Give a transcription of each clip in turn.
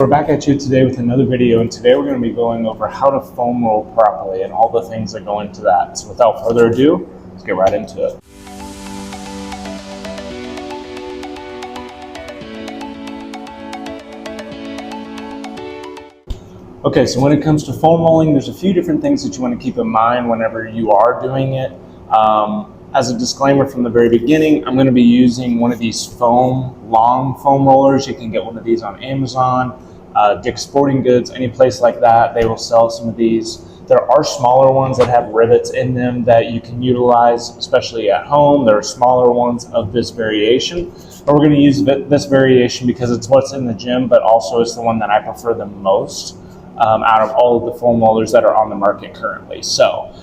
We're back at you today with another video, and today we're going to be going over how to foam roll properly and all the things that go into that. So without further ado, let's get right into it. Okay, so when it comes to foam rolling, there's a few different things that you want to keep in mind whenever you are doing it. As a disclaimer from the very beginning, I'm going to be using one of these long foam rollers. You can get one of these on Amazon, Dick's Sporting Goods, any place like that. They will sell some of these. There are smaller ones that have rivets in them that you can utilize, especially at home. There are smaller ones of this variation. But we're going to use this variation because it's what's in the gym, but also it's the one that I prefer the most out of all of the foam rollers that are on the market currently. So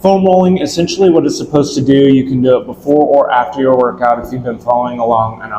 foam rolling, essentially what it's supposed to do, you can do it before or after your workout. If you've been following along on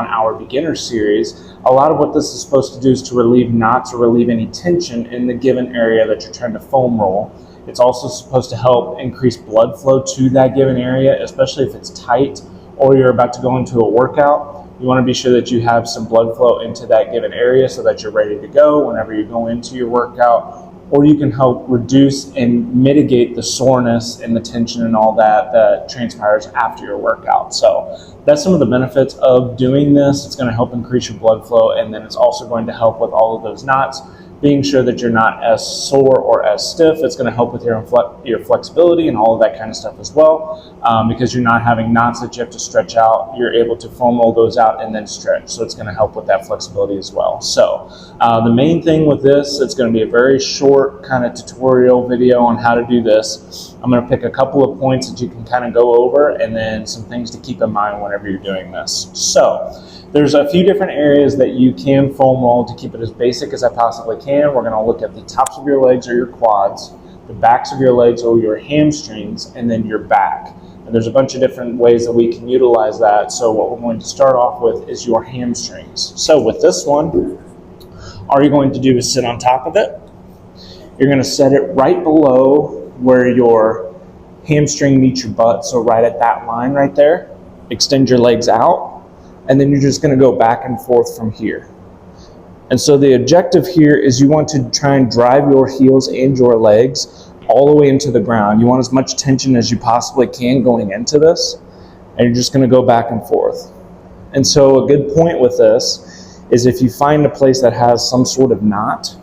our beginner series, a lot of what this is supposed to do is to relieve knots or relieve any tension in the given area that you're trying to foam roll. It's also supposed to help increase blood flow to that given area, especially if it's tight or you're about to go into a workout. You want to be sure that you have some blood flow into that given area so that you're ready to go whenever you go into your workout. Or you can help reduce and mitigate the soreness and the tension and all that transpires after your workout. So that's some of the benefits of doing this. It's going to help increase your blood flow, and then it's also going to help with all of those knots, being sure that you're not as sore or as stiff. It's going to help with your flexibility and all of that kind of stuff as well, because you're not having knots that you have to stretch out. You're able to foam roll those out and then stretch, so it's going to help with that flexibility as well. So the main thing with this, it's going to be a very short kind of tutorial video on how to do this. I'm going to pick a couple of points that you can kind of go over, and then some things to keep in mind whenever you're doing this. So there's a few different areas that you can foam roll to keep it as basic as I possibly can. We're going to look at the tops of your legs or your quads, the backs of your legs or your hamstrings, and then your back. And there's a bunch of different ways that we can utilize that. So what we're going to start off with is your hamstrings. So with this one, all you're going to do is sit on top of it. You're going to set it right below where your hamstring meets your butt, so right at that line right there. Extend your legs out, and then you're just going to go back and forth from here. And so the objective here is you want to try and drive your heels and your legs all the way into the ground. You want as much tension as you possibly can going into this, and you're just going to go back and forth. And so a good point with this is if you find a place that has some sort of knot,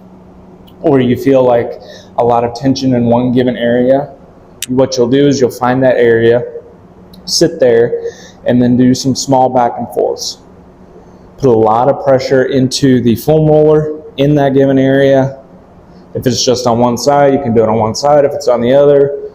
or you feel like a lot of tension in one given area, what you'll do is you'll find that area, sit there, and then do some small back and forths. Put a lot of pressure into the foam roller in that given area. If it's just on one side, you can do it on one side. If it's on the other,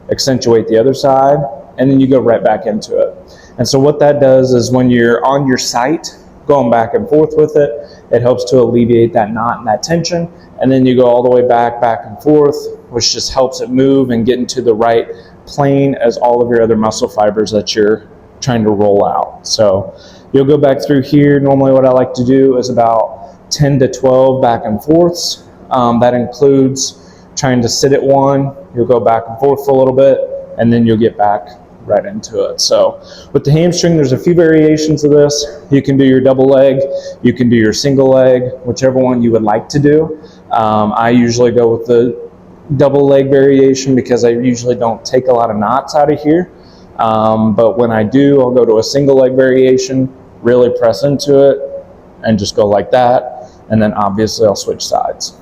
accentuate the other side, and then you go right back into it. And so what that does is when you're on your site, going back and forth with it, it helps to alleviate that knot and that tension. And then you go all the way back and forth, which just helps it move and get into the right plane as all of your other muscle fibers that you're trying to roll out. So you'll go back through here. Normally what I like to do is about 10 to 12 back and forths. That includes trying to sit at one. You'll go back and forth for a little bit, and then you'll get back right into it. So with the hamstring, there's a few variations of this. You can do your double leg, you can do your single leg, whichever one you would like to do. I usually go with the double leg variation because I usually don't take a lot of knots out of here. But when I do, I'll go to a single leg variation, really press into it, and just go like that. And then obviously I'll switch sides.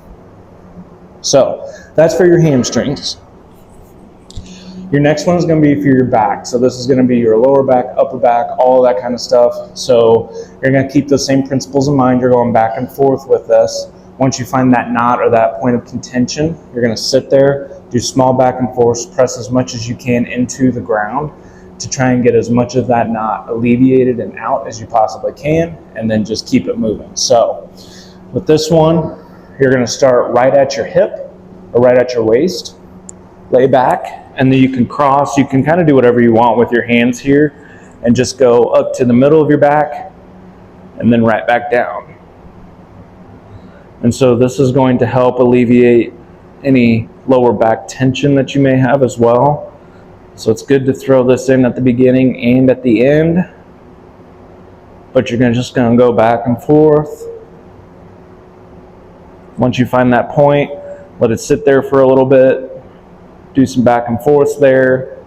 So that's for your hamstrings. Your next one is going to be for your back. So this is going to be your lower back, upper back, all that kind of stuff. So you're going to keep the same principles in mind. You're going back and forth with this. Once you find that knot or that point of contention, you're going to sit there, do small back and forth, press as much as you can into the ground to try and get as much of that knot alleviated and out as you possibly can, and then just keep it moving. So with this one, you're going to start right at your hip or right at your waist, lay back, and then you can cross. You can kind of do whatever you want with your hands here and just go up to the middle of your back and then right back down. And so this is going to help alleviate any lower back tension that you may have as well. So it's good to throw this in at the beginning and at the end, but you're just going to go back and forth Once you find that point, let it sit there for a little bit, do some back and forth there,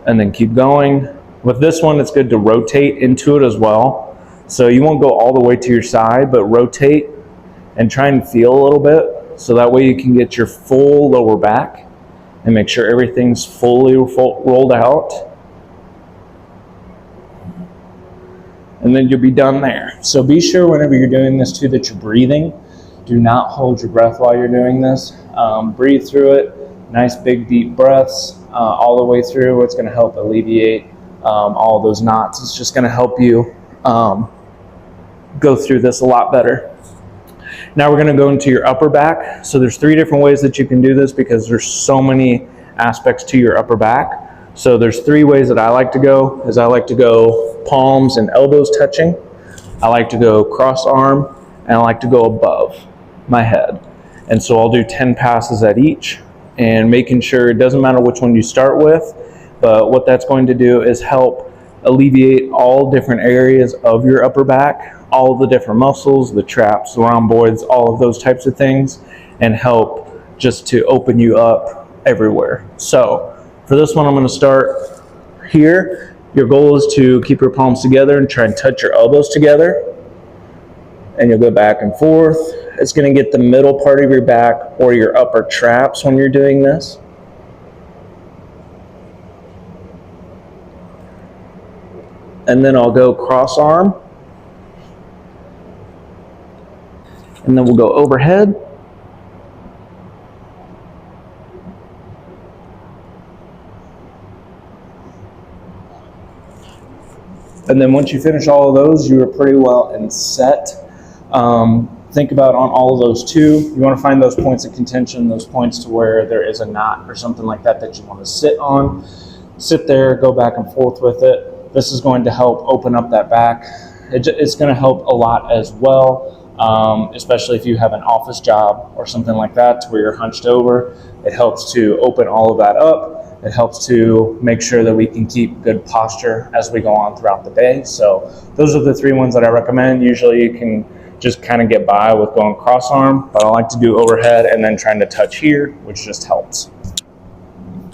and then keep going. With this one, it's good to rotate into it as well. So you won't go all the way to your side, but rotate and try and feel a little bit. So that way you can get your full lower back and make sure everything's fully rolled out. And then you'll be done there. So be sure whenever you're doing this too that you're breathing. Do not hold your breath while you're doing this. Breathe through it. Nice big deep breaths all the way through. It's going to help alleviate all those knots. It's just going to help you go through this a lot better. Now we're going to go into your upper back. So there's 3 different ways that you can do this because there's so many aspects to your upper back. So there's 3 ways that I like to go. I like to go palms and elbows touching. I like to go cross arm, and I like to go above my head. And so I'll do 10 passes at each, and making sure it doesn't matter which one you start with, but what that's going to do is help alleviate all different areas of your upper back, all the different muscles, the traps, the rhomboids, all of those types of things, and help just to open you up everywhere. So for this one, I'm going to start here. Your goal is to keep your palms together and try and touch your elbows together. And you'll go back and forth. It's going to get the middle part of your back or your upper traps when you're doing this. And then I'll go cross arm. And then we'll go overhead. And then once you finish all of those, you are pretty well and set. Think about on all of those too. You want to find those points of contention, those points to where there is a knot or something like that that you want to sit on. Sit there, go back and forth with it. This is going to help open up that back. It's going to help a lot as well, especially if you have an office job or something like that to where you're hunched over. It helps to open all of that up. It helps to make sure that we can keep good posture as we go on throughout the day. So those are the 3 ones that I recommend. Usually you can just kind of get by with going cross arm, but I like to do overhead and then trying to touch here, which just helps.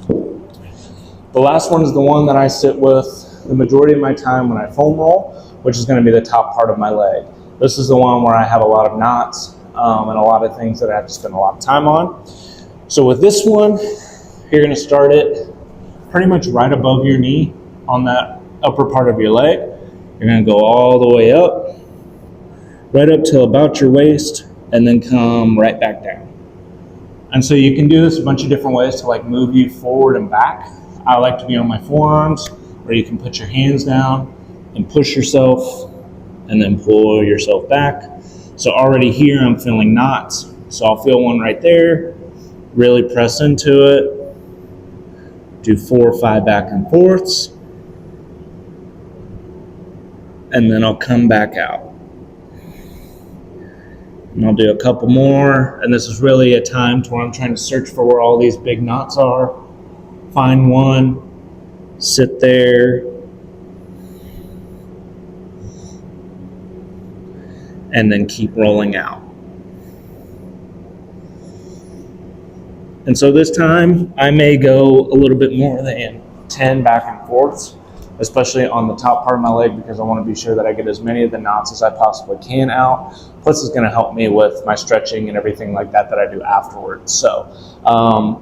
The last one is the one that I sit with the majority of my time when I foam roll, which is going to be the top part of my leg. This is the one where I have a lot of knots and a lot of things that I have to spend a lot of time on. So with this one, you're going to start it pretty much right above your knee on that upper part of your leg. You're going to go all the way up, right up till about your waist, and then come right back down. And so you can do this a bunch of different ways to like move you forward and back. I like to be on my forearms, where you can put your hands down and push yourself and then pull yourself back. So already here I'm feeling knots. So I'll feel one right there, really press into it, do 4 or 5 back and forths, and then I'll come back out. And I'll do a couple more, and this is really a time to where I'm trying to search for where all these big knots are. Find one, sit there, and then keep rolling out. And so this time I may go a little bit more than 10 back and forths, especially on the top part of my leg, because I want to be sure that I get as many of the knots as I possibly can out. Plus it's going to help me with my stretching and everything like that I do afterwards. So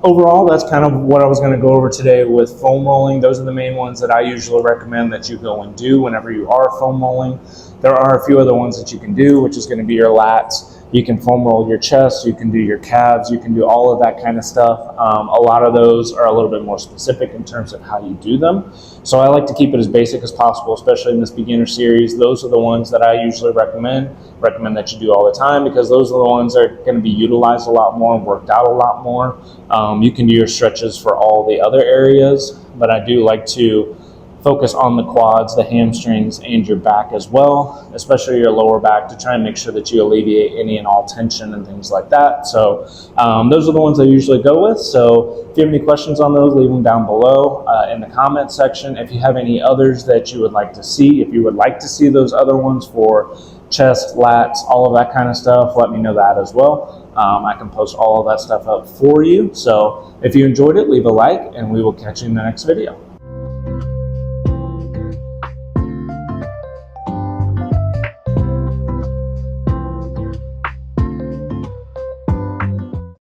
overall, that's kind of what I was going to go over today with foam rolling. Those are the main ones that I usually recommend that you go and do whenever you are foam rolling. There are a few other ones that you can do, which is going to be your lats. You can foam roll your chest, you can do your calves, you can do all of that kind of stuff. A lot of those are a little bit more specific in terms of how you do them. So I like to keep it as basic as possible, especially in this beginner series. Those are the ones that I usually recommend that you do all the time, because those are the ones that are going to be utilized a lot more and worked out a lot more. You can do your stretches for all the other areas, but I do like to focus on the quads, the hamstrings, and your back as well, especially your lower back, to try and make sure that you alleviate any and all tension and things like that. So those are the ones I usually go with. So if you have any questions on those, leave them down below in the comment section. If you have any others that you would like to see, if you would like to see those other ones for chest, lats, all of that kind of stuff, let me know that as well. I can post all of that stuff up for you. So if you enjoyed it, leave a like, and we will catch you in the next video.